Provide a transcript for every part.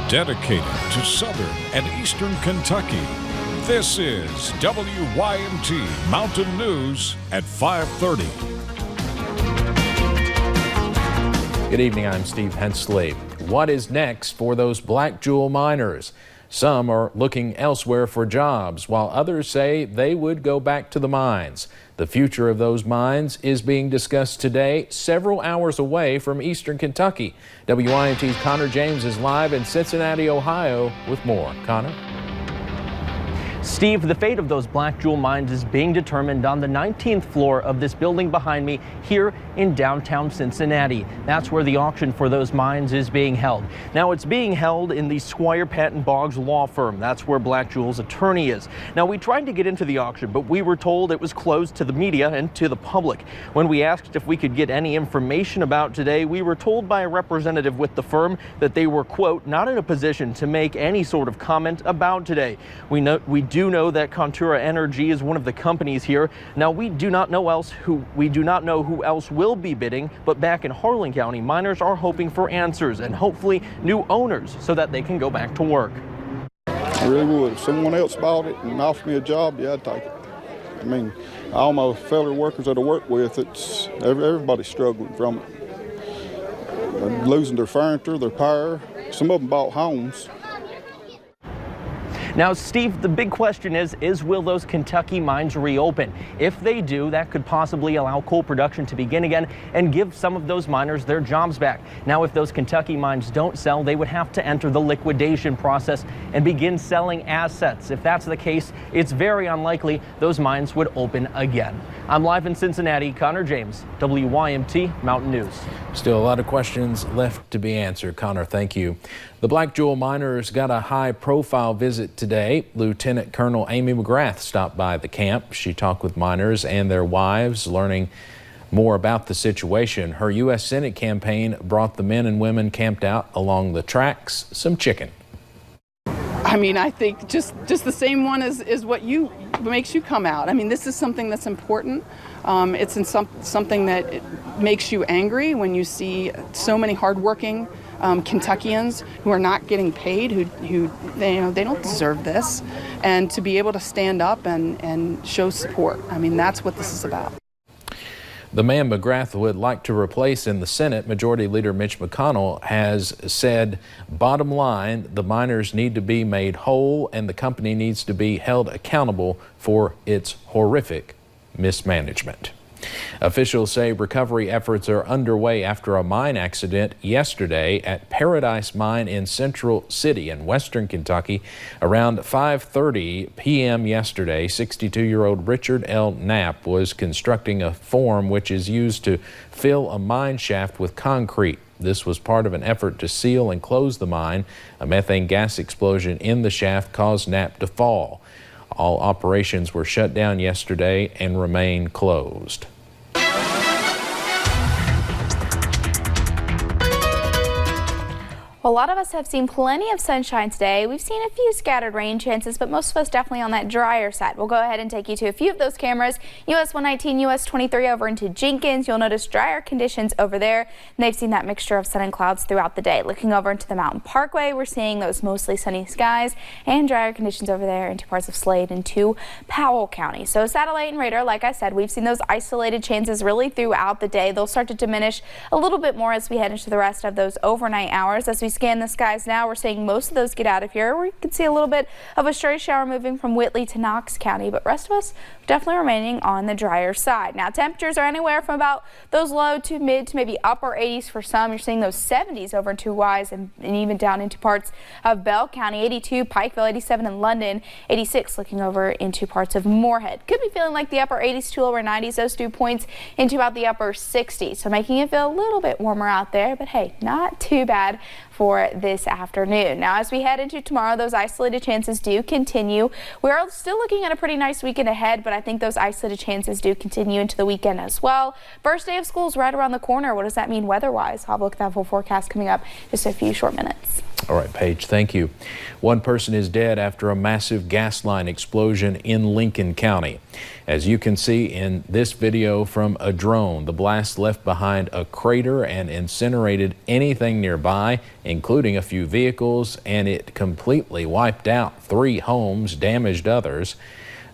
dedicated to southern and eastern Kentucky. This is WYMT Mountain News at 5:30. Good evening, I'm Steve Hensley. What is next for those Black Jewel miners? Some are looking elsewhere for jobs, while others say they would go back to the mines. The future of those mines is being discussed today, several hours away from eastern Kentucky. WYMT's Connor James is live in Cincinnati, Ohio with more. Connor? Steve, the fate of those Black Jewel mines is being determined on the 19th floor of this building behind me here in downtown Cincinnati. That's where the auction for those mines is being held. Now, it's being held in the Squire Patton Boggs law firm. That's where Black Jewel's attorney is. Now, we tried to get into the auction, but we were told it was closed to the media and to the public. When we asked if we could get any information about today, we were told by a representative with the firm that they were, quote, not in a position to make any sort of comment about today. We do know that Contura Energy is one of the companies here. Now, we do not know who else will be bidding, but back in Harlan County, miners are hoping for answers and hopefully new owners so that they can go back to work. I really would. If someone else bought it and offered me a job, yeah, I'd take it. I mean, all my fellow workers that I work with, everybody's struggling from it. They're losing their furniture, their power. Some of them bought homes. Now, Steve, the big question is will those Kentucky mines reopen? If they do, that could possibly allow coal production to begin again and give some of those miners their jobs back. Now, if those Kentucky mines don't sell, they would have to enter the liquidation process and begin selling assets. If that's the case, it's very unlikely those mines would open again. I'm live in Cincinnati. Connor James, WYMT Mountain News. Still a lot of questions left to be answered. Connor, thank you. The Black Jewel miners got a high-profile visit today. Lieutenant Colonel Amy McGrath stopped by the camp. She talked with miners and their wives, learning more about the situation. Her U.S. Senate campaign brought the men and women camped out along the tracks some chicken. I mean, I think just the same one is what makes you come out. I mean, this is something that's important. It's something that makes you angry when you see so many hardworking Kentuckians who are not getting paid, who they don't deserve this, and to be able to stand up and show support. I mean, that's what this is about. The man McGrath would like to replace in the Senate, Majority Leader Mitch McConnell has said, bottom line, the miners need to be made whole and the company needs to be held accountable for its horrific mismanagement. Officials say recovery efforts are underway after a mine accident yesterday at Paradise Mine in Central City in western Kentucky. Around 5:30 p.m. yesterday, 62-year-old Richard L. Knapp was constructing a form which is used to fill a mine shaft with concrete. This was part of an effort to seal and close the mine. A methane gas explosion in the shaft caused Knapp to fall. All operations were shut down yesterday and remain closed. A lot of us have seen plenty of sunshine today. We've seen a few scattered rain chances, but most of us definitely on that drier side. We'll go ahead and take you to a few of those cameras. US 119, US 23 over into Jenkins. You'll notice drier conditions over there. And they've seen that mixture of sun and clouds throughout the day. Looking over into the Mountain Parkway, we're seeing those mostly sunny skies and drier conditions over there into parts of Slade and to Powell County. So satellite and radar, like I said, we've seen those isolated chances really throughout the day. They'll start to diminish a little bit more as we head into the rest of those overnight hours. As we scan the skies now, we're seeing most of those get out of here. We can see a little bit of a stray shower moving from Whitley to Knox County, but rest of us definitely remaining on the drier side. Now, temperatures are anywhere from about those low to mid to maybe upper 80s for some. You're seeing those 70s over into Wise and even down into parts of Bell County. 82 Pikeville, 87 in London, 86 looking over into parts of Moorhead. Could be feeling like the upper 80s to lower 90s. Those dew points into about the upper 60s, so making it feel a little bit warmer out there, but hey, not too bad for this afternoon. Now, as we head into tomorrow, those isolated chances do continue. We're still looking at a pretty nice weekend ahead, but I think those isolated chances do continue into the weekend as well. First day of school is right around the corner. What does that mean weather-wise? I'll look at that full forecast coming up in just a few short minutes. All right, Paige, thank you. One person is dead after a massive gas line explosion in Lincoln County. As you can see in this video from a drone, the blast left behind a crater and incinerated anything nearby, including a few vehicles, and it completely wiped out 3 homes, damaged others.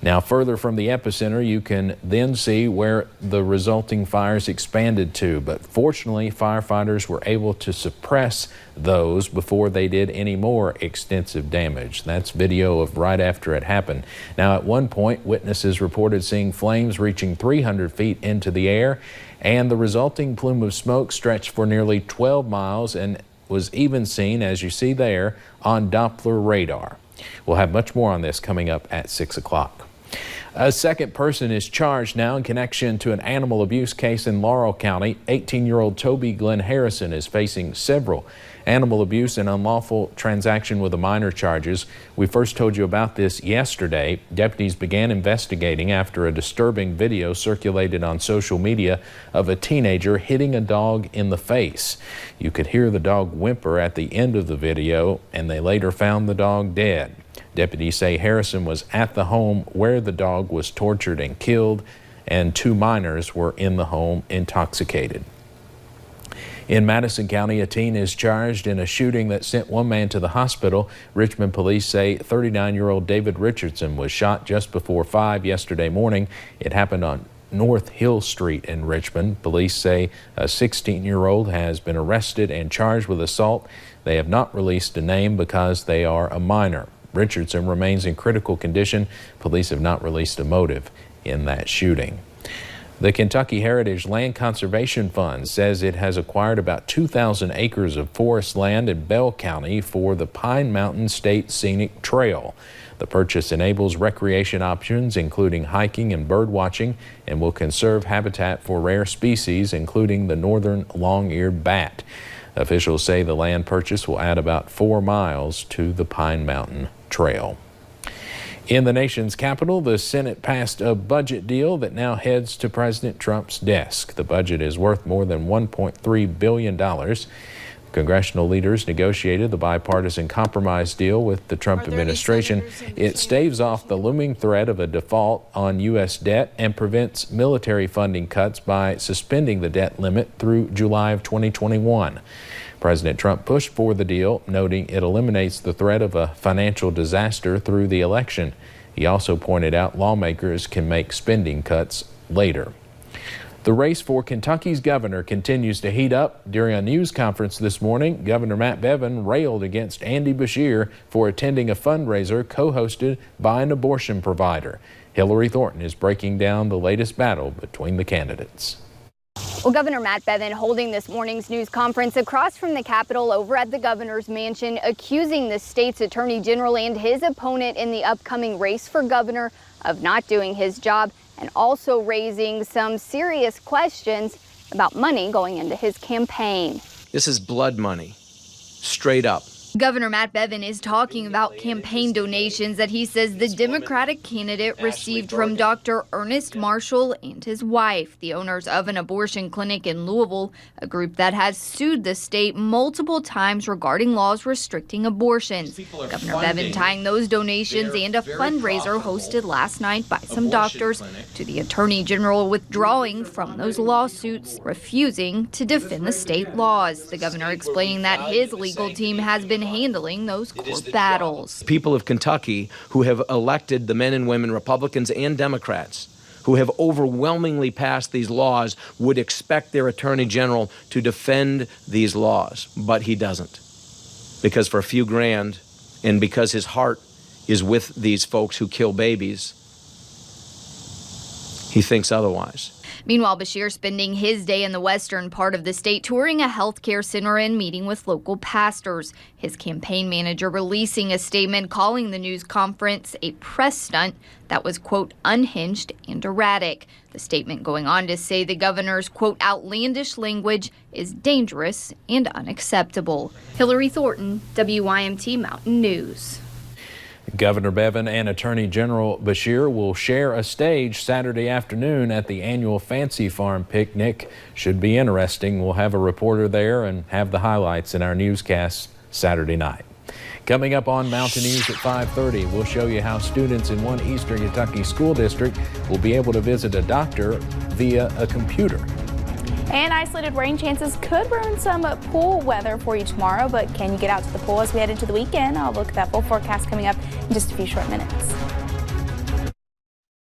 Now, further from the epicenter, you can then see where the resulting fires expanded to, but fortunately, firefighters were able to suppress those before they did any more extensive damage. That's video of right after it happened. Now, at one point, witnesses reported seeing flames reaching 300 feet into the air, and the resulting plume of smoke stretched for nearly 12 miles and was even seen, as you see there, on Doppler radar. We'll have much more on this coming up at 6 o'clock. A second person is charged now in connection to an animal abuse case in Laurel County. 18-year-old Toby Glenn Harrison is facing several animal abuse and unlawful transaction with a minor charges. We first told you about this yesterday. Deputies began investigating after a disturbing video circulated on social media of a teenager hitting a dog in the face. You could hear the dog whimper at the end of the video, and they later found the dog dead. Deputies say Harrison was at the home where the dog was tortured and killed, and 2 minors were in the home intoxicated. In Madison County, a teen is charged in a shooting that sent 1 man to the hospital. Richmond police say 39-year-old David Richardson was shot just before 5 yesterday morning. It happened on North Hill Street in Richmond. Police say a 16-year-old has been arrested and charged with assault. They have not released a name because they are a minor. Richardson remains in critical condition. Police have not released a motive in that shooting. The Kentucky Heritage Land Conservation Fund says it has acquired about 2,000 acres of forest land in Bell County for the Pine Mountain State Scenic Trail. The purchase enables recreation options, including hiking and bird watching, and will conserve habitat for rare species, including the northern long-eared bat. Officials say the land purchase will add about 4 miles to the Pine Mountain Trail. In the nation's capital, the Senate passed a budget deal that now heads to President Trump's desk. The budget is worth more than $1.3 billion. Congressional leaders negotiated the bipartisan compromise deal with the Trump administration. It staves off the looming threat of a default on U.S. debt and prevents military funding cuts by suspending the debt limit through July of 2021. President Trump pushed for the deal, noting it eliminates the threat of a financial disaster through the election. He also pointed out lawmakers can make spending cuts later. The race for Kentucky's governor continues to heat up. During a news conference this morning, Governor Matt Bevin railed against Andy Beshear for attending a fundraiser co-hosted by an abortion provider. Hillary Thornton is breaking down the latest battle between the candidates. Well, Governor Matt Bevin holding this morning's news conference across from the Capitol over at the governor's mansion, accusing the state's attorney general and his opponent in the upcoming race for governor of not doing his job, and also raising some serious questions about money going into his campaign. This is blood money, straight up. Governor Matt Bevin is talking about campaign donations that he says the Democratic candidate received from Dr. Ernest Marshall and his wife, the owners of an abortion clinic in Louisville, a group that has sued the state multiple times regarding laws restricting abortions. Governor Bevin tying those donations and a fundraiser hosted last night by some doctors to the Attorney General withdrawing from those lawsuits, refusing to defend the state laws. The governor explaining that his legal team has been handling those court battles. People of Kentucky who have elected the men and women, Republicans and Democrats, who have overwhelmingly passed these laws would expect their attorney general to defend these laws, but he doesn't. Because for a few grand, and because his heart is with these folks who kill babies, he thinks otherwise. Meanwhile, Beshear spending his day in the western part of the state touring a healthcare center and meeting with local pastors. His campaign manager releasing a statement calling the news conference a press stunt that was, quote, unhinged and erratic. The statement going on to say the governor's, quote, outlandish language is dangerous and unacceptable. Hillary Thornton, WYMT Mountain News. Governor Bevin and Attorney General Beshear will share a stage Saturday afternoon at the annual Fancy Farm picnic. Should be interesting. We'll have a reporter there and have the highlights in our newscast Saturday night. Coming up on Mountain News at 5:30, we'll show you how students in one Eastern Kentucky school district will be able to visit a doctor via a computer. And isolated rain chances could ruin some pool weather for you tomorrow, but can you get out to the pool as we head into the weekend? I'll look at that full forecast coming up in just a few short minutes.